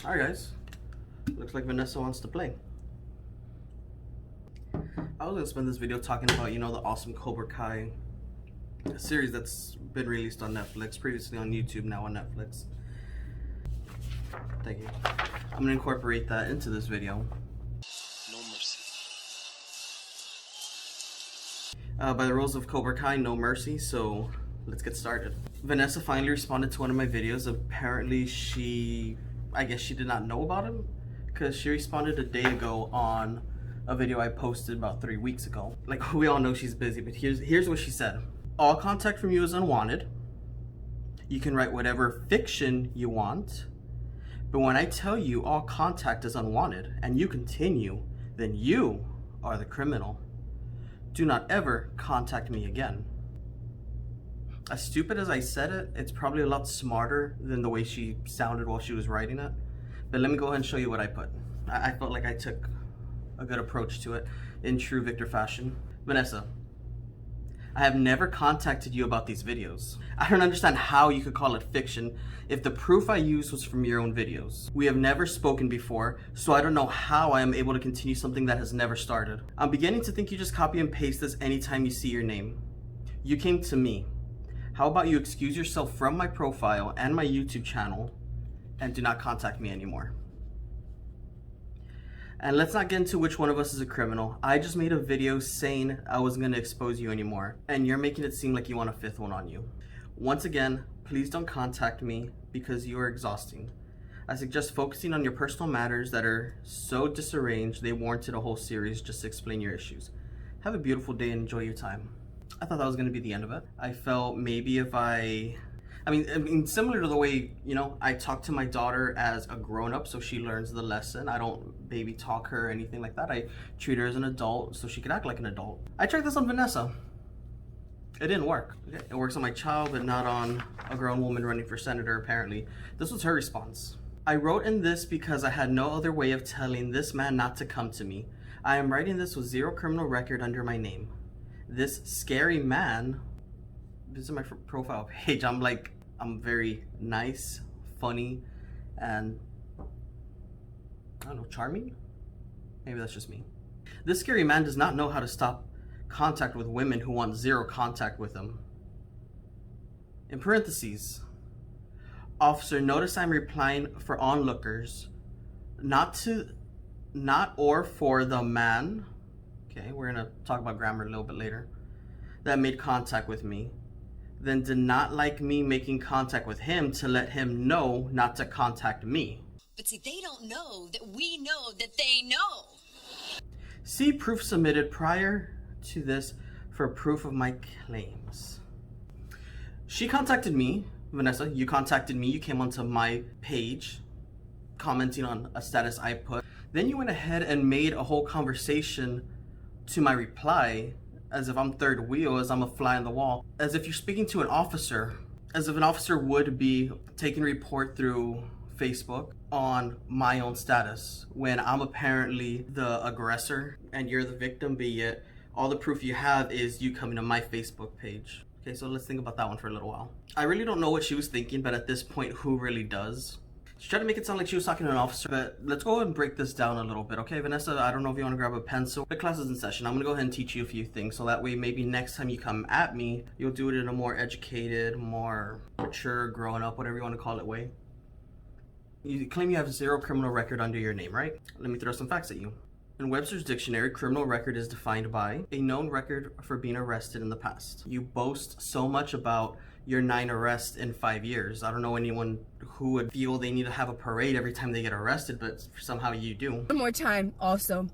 Alright guys, looks like Vanessa wants to play. I was gonna spend this video talking about, the awesome Cobra Kai series that's been released on Netflix, previously on YouTube, now on Netflix. Thank you. I'm gonna incorporate that into this video. No mercy. By the rules of Cobra Kai, no mercy, so let's get started. Vanessa finally responded to one of my videos. Apparently I guess she did not know about him, because she responded a day ago on a video I posted about 3 weeks ago. Like, we all know she's busy, but here's what she said. All contact from you is unwanted. You can write whatever fiction you want, but when I tell you all contact is unwanted and you continue, then you are the criminal. Do not ever contact me again. As stupid as I said it, it's probably a lot smarter than the way she sounded while she was writing it. But let me go ahead and show you what I put. I felt like I took a good approach to it in true Victor fashion. Vanessa, I have never contacted you about these videos. I don't understand how you could call it fiction if the proof I used was from your own videos. We have never spoken before, so I don't know how I am able to continue something that has never started. I'm beginning to think you just copy and paste this anytime you see your name. You came to me. How about you excuse yourself from my profile and my YouTube channel and do not contact me anymore? And let's not get into which one of us is a criminal. I just made a video saying I wasn't going to expose you anymore, and you're making it seem like you want a fifth one on you. Once again, please don't contact me because you are exhausting. I suggest focusing on your personal matters that are so disarranged they warranted a whole series just to explain your issues. Have a beautiful day and enjoy your time. I thought that was going to be the end of it. I felt maybe if I mean, similar to the way, I talk to my daughter as a grown-up so she learns the lesson. I don't baby talk her or anything like that. I treat her as an adult so she can act like an adult. I tried this on Vanessa. It didn't work. Okay? It works on my child, but not on a grown woman running for senator, apparently. This was her response. I wrote in this because I had no other way of telling this man not to come to me. I am writing this with zero criminal record under my name. This scary man, this is my profile page. I'm very nice, funny, and I don't know, charming? Maybe that's just me. This scary man does not know how to stop contact with women who want zero contact with him. In parentheses, officer, notice I'm replying for onlookers, not or for the man. Okay, we're gonna talk about grammar a little bit later. That made contact with me. Then did not like me making contact with him to let him know not to contact me. But see, they don't know that we know that they know. See proof submitted prior to this for proof of my claims. She contacted me, Vanessa, you contacted me, you came onto my page commenting on a status I put. Then you went ahead and made a whole conversation to my reply as if I'm third wheel, as I'm a fly on the wall, as if you're speaking to an officer, as if an officer would be taking a report through Facebook on my own status when I'm apparently the aggressor and you're the victim, but yet all the proof you have is you coming to my Facebook page. Okay, so let's think about that one for a little while. I really don't know what she was thinking, but at this point, who really does? She tried to make it sound like she was talking to an officer, but let's go ahead and break this down a little bit, okay? Vanessa, I don't know if you want to grab a pencil. The class is in session. I'm going to go ahead and teach you a few things, so that way maybe next time you come at me, you'll do it in a more educated, more mature, growing up, whatever you want to call it way. You claim you have zero criminal record under your name, right? Let me throw some facts at you. In Webster's dictionary, criminal record is defined by a known record for being arrested in the past. You boast so much about your 9 arrests in 5 years. I don't know anyone who would feel they need to have a parade every time they get arrested, but somehow you do. One more time also.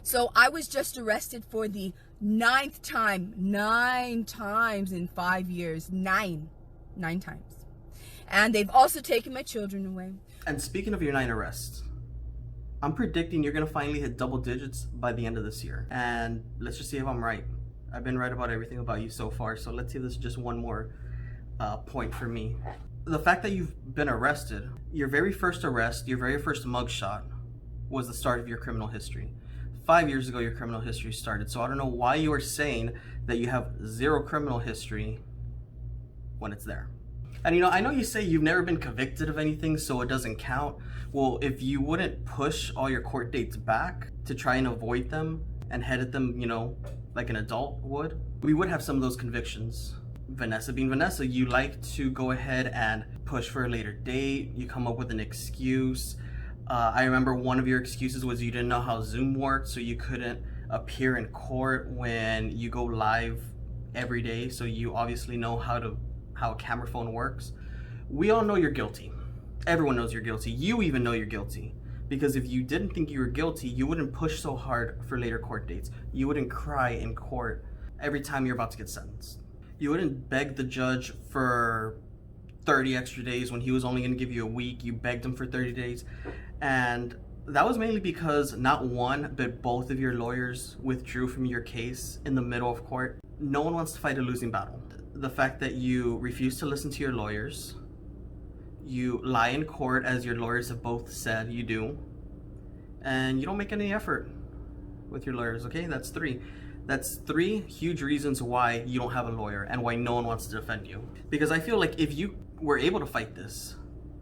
So I was just arrested for the 9th time, 9 times in 5 years, 9 times. And they've also taken my children away. And speaking of your 9 arrests, I'm predicting you're gonna finally hit double digits by the end of this year. And let's just see if I'm right. I've been right about everything about you so far, so let's see if this is just one more point for me. The fact that you've been arrested, your very first arrest, your very first mugshot was the start of your criminal history. 5 years ago, your criminal history started, so I don't know why you are saying that you have zero criminal history when it's there. And I know you say you've never been convicted of anything, so it doesn't count. Well, if you wouldn't push all your court dates back to try and avoid them and head at them, like an adult would, we would have some of those convictions. Vanessa being Vanessa, you like to go ahead and push for a later date. You come up with an excuse. I remember one of your excuses was you didn't know how Zoom worked, so you couldn't appear in court when you go live every day, so you obviously know how a camera phone works. We all know you're guilty. Everyone knows you're guilty. You even know you're guilty. Because if you didn't think you were guilty, you wouldn't push so hard for later court dates. You wouldn't cry in court every time you're about to get sentenced. You wouldn't beg the judge for 30 extra days when he was only going to give you a week. You begged him for 30 days. And that was mainly because not one, but both of your lawyers withdrew from your case in the middle of court. No one wants to fight a losing battle. The fact that you refuse to listen to your lawyers, you lie in court as your lawyers have both said you do, and you don't make any effort with your lawyers, okay? That's three huge reasons why you don't have a lawyer and why no one wants to defend you. Because I feel like if you were able to fight this,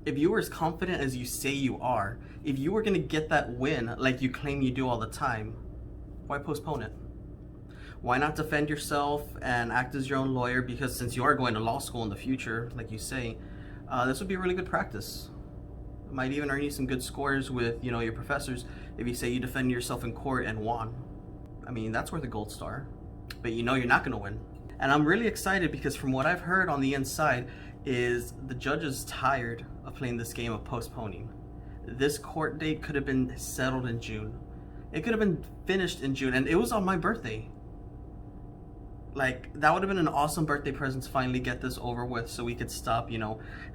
if you were as confident as you say you are, if you were gonna get that win like you claim you do all the time, why postpone it? Why not defend yourself and act as your own lawyer? Because since you are going to law school in the future, like you say, this would be a really good practice. It might even earn you some good scores with, your professors if you say you defend yourself in court and won. I mean, that's worth a gold star. But you're not gonna win. And I'm really excited because from what I've heard on the inside is the judge is tired of playing this game of postponing. This court date could have been settled in June. It could have been finished in June, and it was on my birthday. Like, that would have been an awesome birthday present to finally get this over with so we could stop,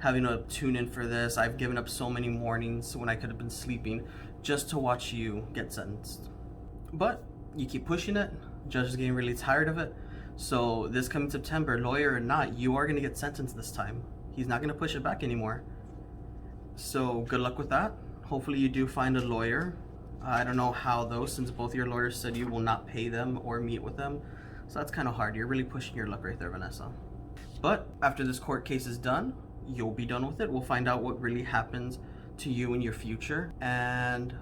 having to tune in for this. I've given up so many mornings when I could have been sleeping just to watch you get sentenced. But you keep pushing it. The judge is getting really tired of it. So this coming September, lawyer or not, you are going to get sentenced this time. He's not going to push it back anymore. So good luck with that. Hopefully you do find a lawyer. I don't know how though, since both your lawyers said you will not pay them or meet with them. So that's kind of hard. You're really pushing your luck right there, Vanessa. But after this court case is done, you'll be done with it. We'll find out what really happens to you in your future. And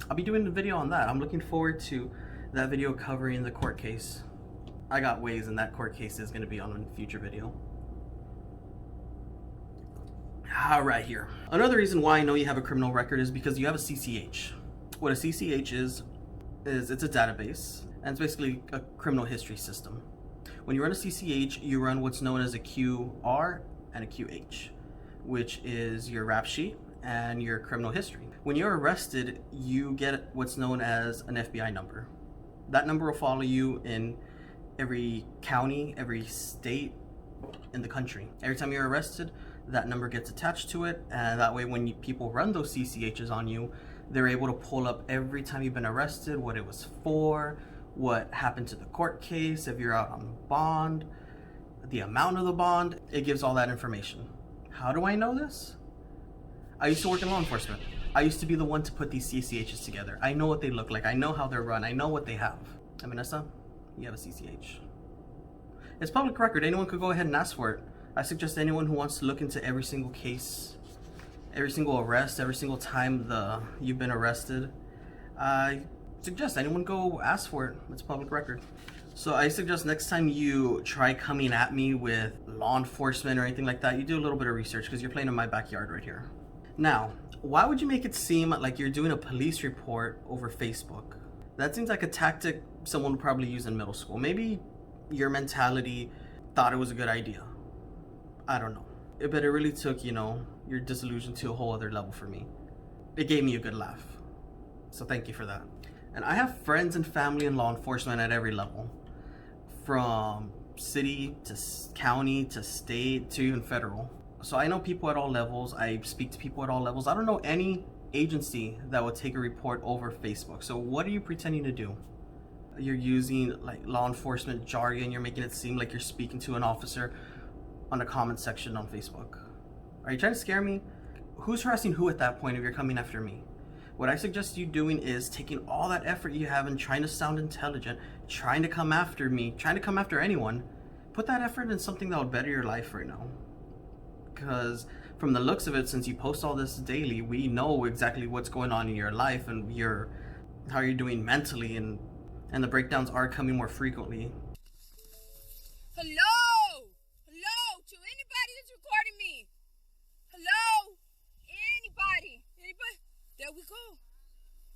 I'll be doing a video on that. I'm looking forward to that video covering the court case. I got ways, and that court case is going to be on a future video. Right here. Another reason why I know you have a criminal record is because you have a CCH. What a CCH is it's a database, and it's basically a criminal history system. When you run a CCH, you run what's known as a QR and a QH, which is your rap sheet and your criminal history. When you're arrested, you get what's known as an FBI number. That number will follow you in every county, every state in the country. Every time you're arrested, that number gets attached to it, and that way when people run those CCHs on you, they're able to pull up every time you've been arrested, what it was for, what happened to the court case, if you're out on bond, the amount of the bond. It gives all that information. How do I know this? I used to work in law enforcement. I used to be the one to put these CCHs together. I know what they look like. I know how they're run. I know what they have. And Vanessa, you have a CCH. It's public record. Anyone could go ahead and ask for it. I suggest anyone who wants to look into every single case, every single arrest, every single time you've been arrested, I suggest anyone go ask for it. It's public record. So I suggest next time you try coming at me with law enforcement or anything like that, you do a little bit of research because you're playing in my backyard right here. Now, why would you make it seem like you're doing a police report over Facebook? That seems like a tactic someone would probably use in middle school. Maybe your mentality thought it was a good idea. I don't know. But it really took, your disillusion to a whole other level for me. It gave me a good laugh. So thank you for that. And I have friends and family in law enforcement at every level. From city to county to state to even federal. So I know people at all levels. I speak to people at all levels. I don't know any agency that would take a report over Facebook. So what are you pretending to do? You're using like law enforcement jargon. You're making it seem like you're speaking to an officer on the comment section on Facebook. Are you trying to scare me? Who's harassing who at that point if you're coming after me? What I suggest you doing is taking all that effort you have and trying to sound intelligent, trying to come after me, trying to come after anyone. Put that effort in something that would better your life right now. Because from the looks of it, since you post all this daily, we know exactly what's going on in your life and how you're doing mentally, and the breakdowns are coming more frequently. Hello? Hello? To anybody that's recording me? Hello? Anybody? Anybody? There we go.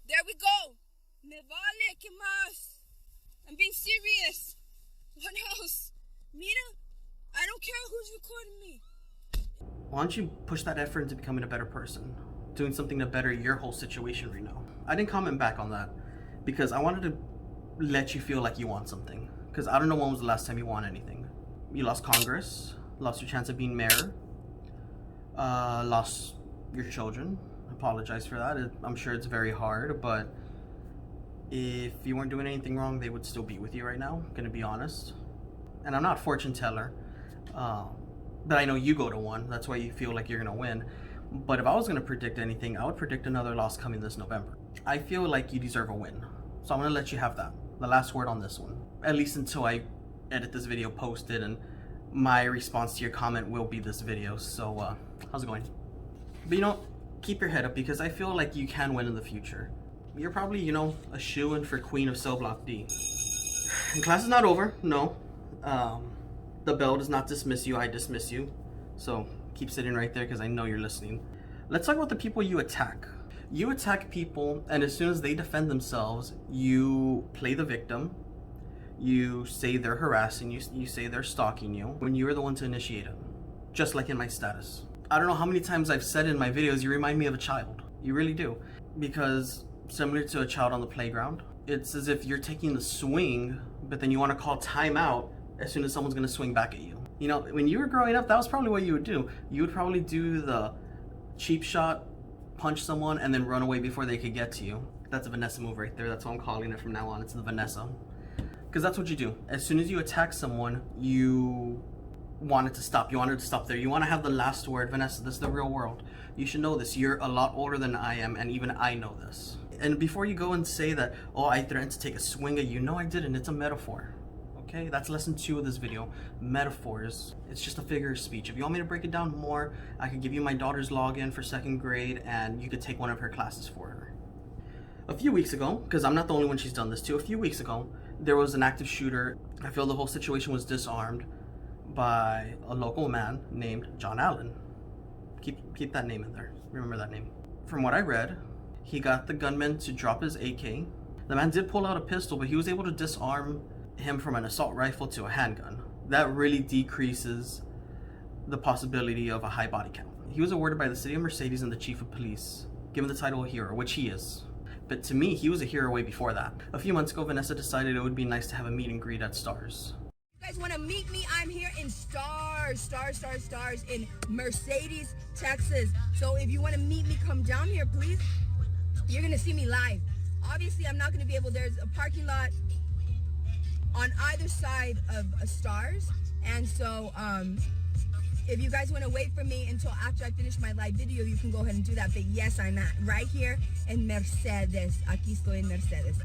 There we go. Me vale que más. I'm being serious. What else? Mira, I don't care who's recording me. Why don't you push that effort into becoming a better person? Doing something to better your whole situation right now. I didn't comment back on that because I wanted to let you feel like you want something. Because I don't know when was the last time you won anything. You lost Congress, lost your chance of being mayor, lost your children. Apologize for that. I'm sure it's very hard, but if you weren't doing anything wrong, they would still be with you right now, gonna be honest. And I'm not a fortune teller, but I know you go to one. That's why you feel like you're gonna win. But if I was gonna predict anything, I would predict another loss coming this November. I feel like you deserve a win. So I'm gonna let you have that. The last word on this one. At least until I edit this video, post it, and my response to your comment will be this video. So how's it going? But you know, keep your head up because I feel like you can win in the future. You're probably, you know, a shoo-in for Queen of Cell Block D. And class is not over, no. The bell does not dismiss you, I dismiss you. So keep sitting right there because I know you're listening. Let's talk about the people you attack. You attack people, and as soon as they defend themselves, you play the victim. You say they're harassing you, you say they're stalking you, when you're the one to initiate it. Just like in my status. I don't know how many times I've said in my videos, you remind me of a child. You really do. Because similar to a child on the playground, it's as if you're taking the swing, but then you want to call timeout as soon as someone's going to swing back at you. You know, when you were growing up, that was probably what you would do. You would probably do the cheap shot, punch someone, and then run away before they could get to you. That's a Vanessa move right there. That's what I'm calling it from now on. It's the Vanessa. Because that's what you do. As soon as you attack someone, you want it to stop. You want it to stop there. You want to have the last word. Vanessa, this is the real world. You should know this. You're a lot older than I am, and even I know this. And before you go and say that, oh, I threatened to take a swing at you. No, I didn't. It's a metaphor. Okay? That's lesson 2 of this video. Metaphors. It's just a figure of speech. If you want me to break it down more, I could give you my daughter's login for 2nd grade, and you could take one of her classes for her. A few weeks ago, because I'm not the only one she's done this to, a few weeks ago, there was an active shooter. I feel the whole situation was disarmed by a local man named John Allen. Keep that name in there. Remember that name. From what I read, he got the gunman to drop his AK. The man did pull out a pistol, but he was able to disarm him from an assault rifle to a handgun. That really decreases the possibility of a high body count. He was awarded by the city of Mercedes and the chief of police, given the title of hero, which he is. But to me, he was a hero way before that. A few months ago, Vanessa decided it would be nice to have a meet and greet at Stars. You guys want to meet me? I'm here in Stars in Mercedes, Texas. So if you want to meet me, come down here, please. You're going to see me live. Obviously, I'm not going to be able, there's a parking lot on either side of Stars. And so, if you guys want to wait for me until after I finish my live video, you can go ahead and do that. But yes, I'm at right here in Mercedes. Aquí estoy en Mercedes.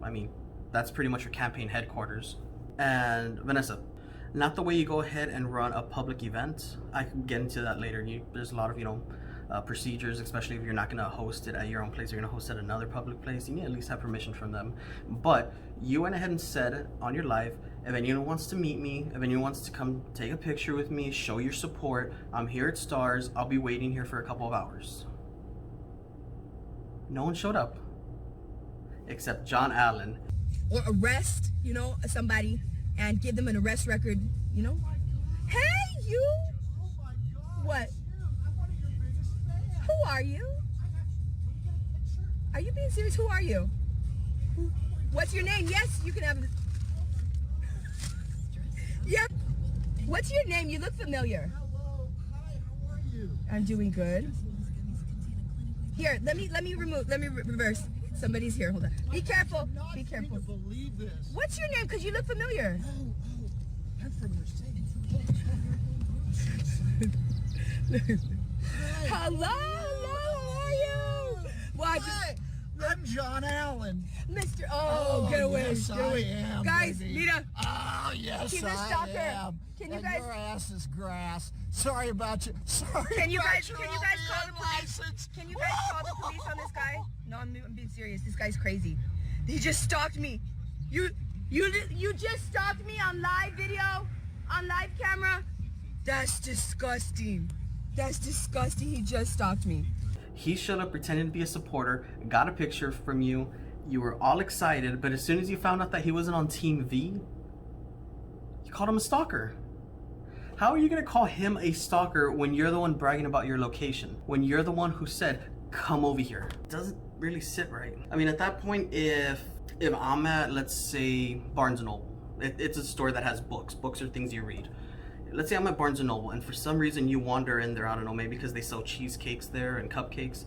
I mean, that's pretty much your campaign headquarters. And Vanessa, not the way you go ahead and run a public event. I can get into that later. There's a lot of, procedures, especially if you're not going to host it at your own place, you're going to host it at another public place. You need to at least have permission from them. But you went ahead and said on your live, if anyone wants to meet me, if anyone wants to come take a picture with me, show your support, I'm here at Stars. I'll be waiting here for a couple of hours. No one showed up except John Allen. Or arrest, somebody and give them an arrest record, Hey, you! What? Who are you? Are you being serious? Who are you? What's your name? Yes, you can have it. Yep. What's your name? You look familiar. Hello. Hi, how are you? I'm doing good. Here, let me reverse. Somebody's here. Hold on. Be careful. Be careful. I can't believe this. What's your name? Because you look familiar. I'm from Mercedes. Hello, how are you? Well, Hi, I'm John Allen. Mr. Oh, get away. Yes, get away. I am, Guys, baby. Mira. Oh, yes, He's a I stalker. am. Can you And guys- your ass is grass. Sorry about you. Sorry Can you about guys your call the LVN police? license. Can you guys call the police on this guy? No, I'm being serious. This guy's crazy. He just stalked me. You just stalked me on live video, on live camera. That's disgusting. That's disgusting. He just stalked me. He showed up pretending to be a supporter, got a picture from you. You were all excited, but as soon as you found out that he wasn't on Team V, you called him a stalker. How are you gonna call him a stalker when you're the one bragging about your location? When you're the one who said, come over here? It doesn't really sit right. I mean, at that point, if I'm at, let's say, Barnes & Noble, it's a store that has books. Books are things you read. Let's say I'm at Barnes & Noble and for some reason you wander in there, I don't know, maybe because they sell cheesecakes there and cupcakes.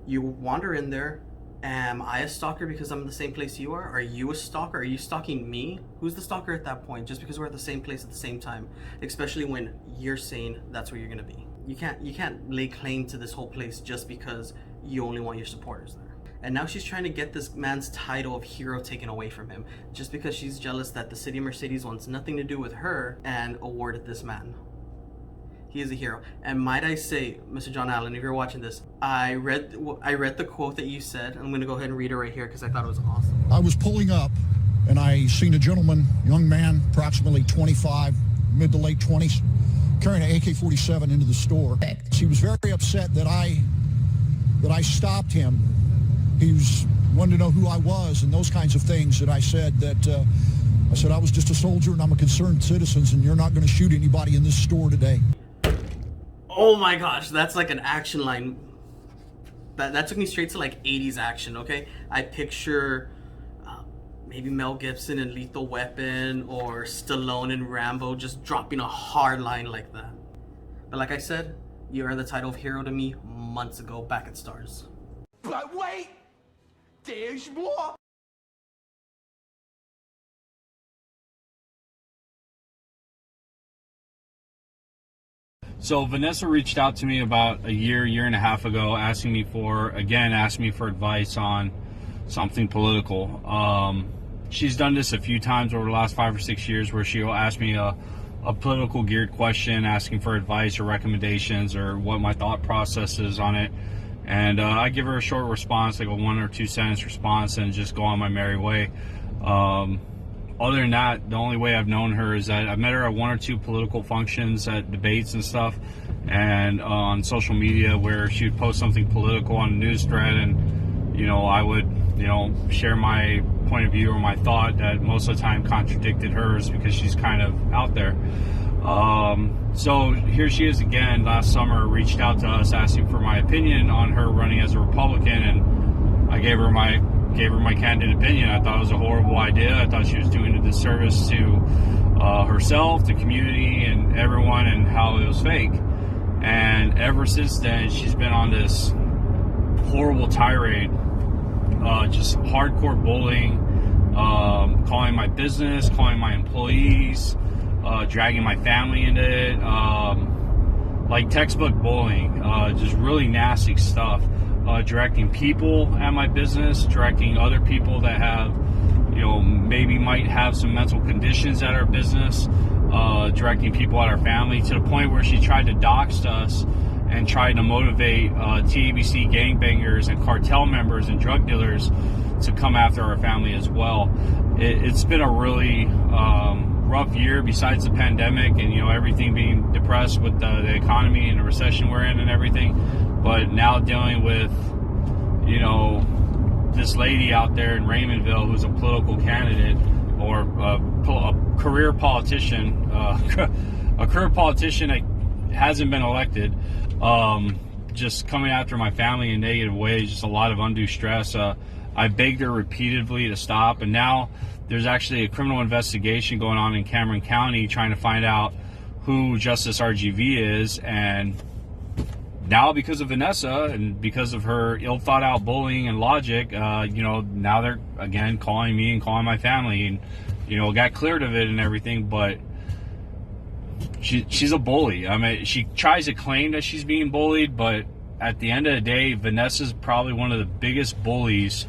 You wander in there. Am I a stalker because I'm in the same place you are? Are you a stalker? Are you stalking me? Who's the stalker at that point? Just because we're at the same place at the same time, especially when you're saying that's where you're gonna be. You can't lay claim to this whole place just because you only want your supporters there. And now she's trying to get this man's title of hero taken away from him just because she's jealous that the city of Mercedes wants nothing to do with her and awarded this man. He is a hero. And might I say, Mr. John Allen, if you're watching this, I read the quote that you said. I'm gonna go ahead and read it right here because I thought it was awesome. I was pulling up, and I seen a gentleman, young man, approximately 25, mid to late 20s, carrying an AK-47 into the store. He was very upset that I stopped him. He wanted to know who I was and those kinds of things. And I said I was just a soldier and I'm a concerned citizen, and you're not going to shoot anybody in this store today. Oh my gosh, that's like an action line. That took me straight to like 80s action, okay? I picture maybe Mel Gibson in Lethal Weapon or Stallone in Rambo just dropping a hard line like that. But like I said, you earned the title of hero to me months ago back at Stars. But wait, there's more. So Vanessa reached out to me about a year and a half ago, asking me for advice on something political. She's done this a few times over the last 5 or 6 years where she'll ask me a political geared question, asking for advice or recommendations or what my thought process is on it. And I give her a short response, like a 1 or 2 sentence response, and just go on my merry way. Other than that, the only way I've known her is that I met her at 1 or 2 political functions at debates and stuff, and on social media where she would post something political on a news thread, and I would share my point of view or my thought that most of the time contradicted hers because she's kind of out there. So here she is again. Last summer reached out to us asking for my opinion on her running as a Republican, and I gave her my candid opinion. I thought it was a horrible idea. I thought she was doing a disservice to herself, the community, and everyone, and how it was fake. And ever since then, she's been on this horrible tirade, just hardcore bullying, calling my business, calling my employees, dragging my family into it, like textbook bullying, just really nasty stuff. Directing people at my business, directing other people that have, maybe might have some mental conditions at our business, directing people at our family, to the point where she tried to dox us and tried to motivate TABC gangbangers and cartel members and drug dealers to come after our family as well. It's been a really rough year, besides the pandemic and everything being depressed with the economy and the recession we're in and everything. But now dealing with, this lady out there in Raymondville who's a political candidate or a career politician, a career politician that hasn't been elected, just coming after my family in negative ways, just a lot of undue stress. I begged her repeatedly to stop, and now there's actually a criminal investigation going on in Cameron County trying to find out who Justice RGV is, and now because of Vanessa and because of her ill-thought-out bullying and logic, now they're again calling me and calling my family, and got cleared of it and everything, but she's a bully. I mean, she tries to claim that she's being bullied, but at the end of the day, Vanessa's probably one of the biggest bullies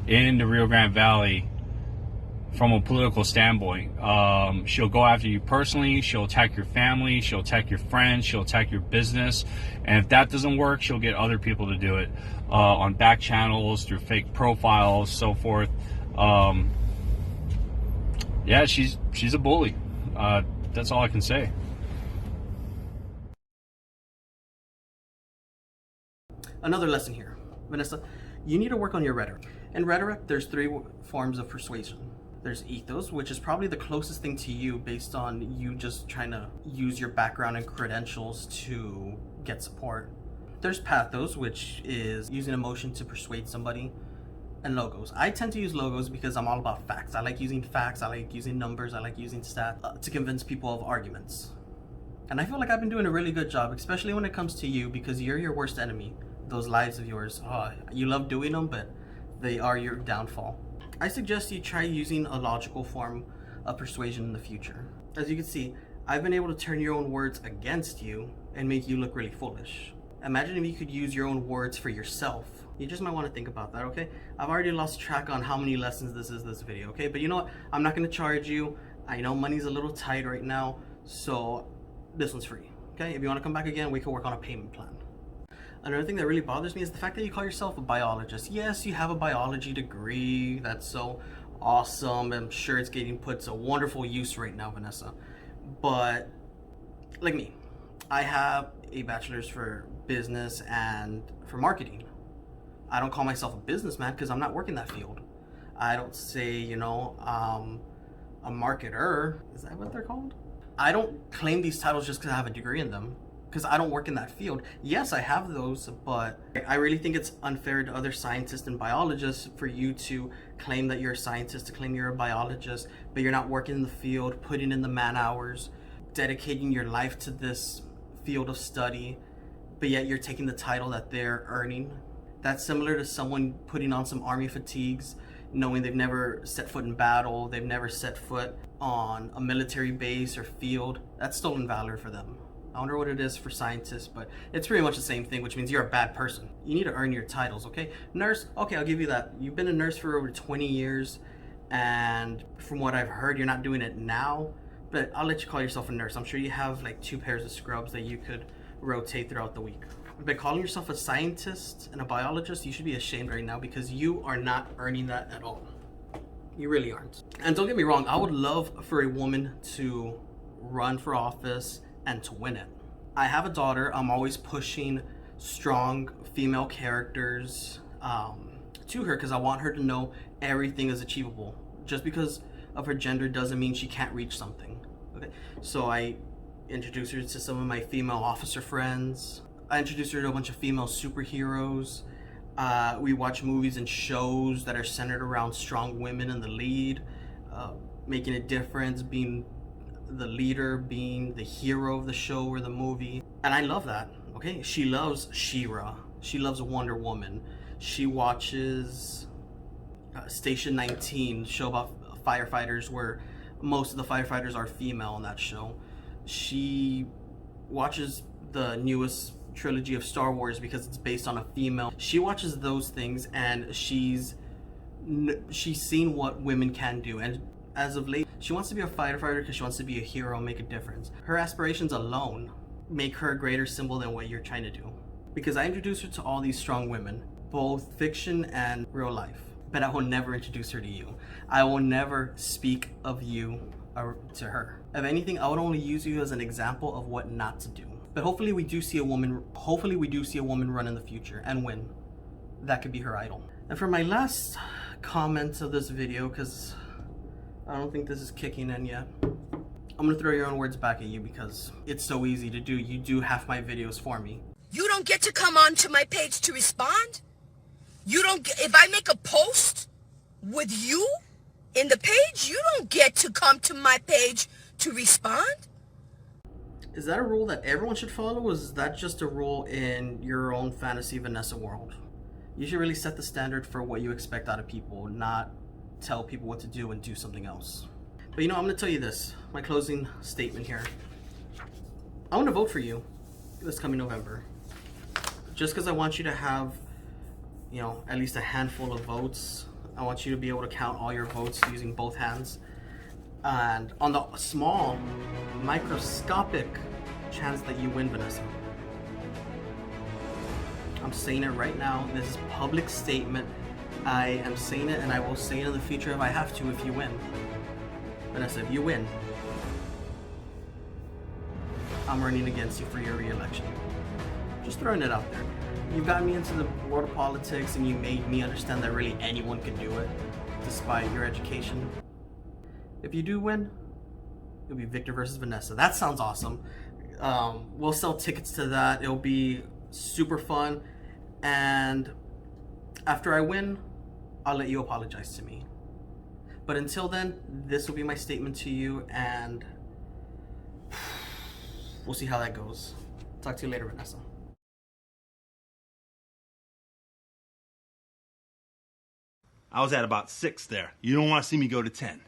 in the Rio Grande Valley from a political standpoint. She'll go after you personally, she'll attack your family, she'll attack your friends, she'll attack your business, and if that doesn't work, she'll get other people to do it on back channels, through fake profiles, so forth. Yeah, she's a bully. That's all I can say. Another lesson here, Vanessa, you need to work on your rhetoric. In rhetoric, there's three forms of persuasion. There's ethos, which is probably the closest thing to you based on you just trying to use your background and credentials to get support. There's pathos, which is using emotion to persuade somebody. And logos. I tend to use logos because I'm all about facts. I like using facts, I like using numbers, I like using stats to convince people of arguments. And I feel like I've been doing a really good job, especially when it comes to you, because you're your worst enemy. Those lives of yours, you love doing them, but they are your downfall. I suggest you try using a logical form of persuasion in the future. As you can see, I've been able to turn your own words against you and make you look really foolish. Imagine if you could use your own words for yourself. You just might want to think about that, okay? I've already lost track on how many lessons this video, okay? But you know what? I'm not going to charge you. I know money's a little tight right now, so this one's free, okay? If you want to come back again, we can work on a payment plan. Another thing that really bothers me is the fact that you call yourself a biologist. Yes, you have a biology degree. That's so awesome. I'm sure it's getting put to wonderful use right now, Vanessa. But like me, I have a bachelor's for business and for marketing. I don't call myself a businessman because I'm not working that field. I don't say, you know, a marketer. Is that what they're called? I don't claim these titles just because I have a degree in them, because I don't work in that field. Yes, I have those, but I really think it's unfair to other scientists and biologists for you to claim that you're a scientist, to claim you're a biologist, but you're not working in the field, putting in the man hours, dedicating your life to this field of study, but yet you're taking the title that they're earning. That's similar to someone putting on some army fatigues, knowing they've never set foot in battle, they've never set foot on a military base or field. That's stolen valor for them. I wonder what it is for scientists, but it's pretty much the same thing, which means you're a bad person. You need to earn your titles, okay? Nurse, okay, I'll give you that. You've been a nurse for over 20 years, and from what I've heard, you're not doing it now, but I'll let you call yourself a nurse. I'm sure you have like 2 pairs of scrubs that you could rotate throughout the week. But calling yourself a scientist and a biologist, you should be ashamed right now because you are not earning that at all. You really aren't. And don't get me wrong, I would love for a woman to run for office and to win it. I have a daughter. I'm always pushing strong female characters to her because I want her to know everything is achievable. Just because of her gender doesn't mean she can't reach something. Okay, so I introduce her to some of my female officer friends. I introduced her to a bunch of female superheroes. We watch movies and shows that are centered around strong women in the lead, making a difference, being the leader, being the hero of the show or the movie. And I love that, okay? She loves She-Ra. She loves Wonder Woman. She watches Station 19, show about firefighters where most of the firefighters are female in that show. She watches the newest trilogy of Star Wars because it's based on a female. She watches those things and she's seen what women can do, and as of late she wants to be a firefighter because she wants to be a hero and make a difference. Her aspirations alone make her a greater symbol than what you're trying to do, because I introduced her to all these strong women, both fiction and real life, but I will never introduce her to you. I will never speak of you to her. If anything, I would only use you as an example of what not to do. But hopefully we do see a woman run in the future and win. That could be her idol. And for my last comment of this video, because I don't think this is kicking in yet, I'm gonna throw your own words back at you because it's so easy to do. You do half my videos for me. You don't get to come onto my page to respond? You don't get, if I make a post with you in the page, you don't get to come to my page to respond? Is that a rule that everyone should follow, or is that just a rule in your own fantasy Vanessa world? You should really set the standard for what you expect out of people, not tell people what to do and do something else. But you know, I'm gonna tell you this, my closing statement here. I want to vote for you this coming November. Just because I want you to have, you know, at least a handful of votes I want you to be able to count all your votes using both hands. And on the small, microscopic chance that you win, Vanessa, I'm saying it right now. This is a public statement. I am saying it, and I will say it in the future if I have to if you win. Vanessa, if you win, I'm running against you for your re-election. Just throwing it out there. You got me into the world of politics, and you made me understand that really anyone could do it, despite your education. If you do win, it'll be Victor versus Vanessa. That sounds awesome. We'll sell tickets to that. It'll be super fun. And after I win, I'll let you apologize to me. But until then, this will be my statement to you, and we'll see how that goes. Talk to you later, Vanessa. I was at about 6 there. You don't want to see me go to 10.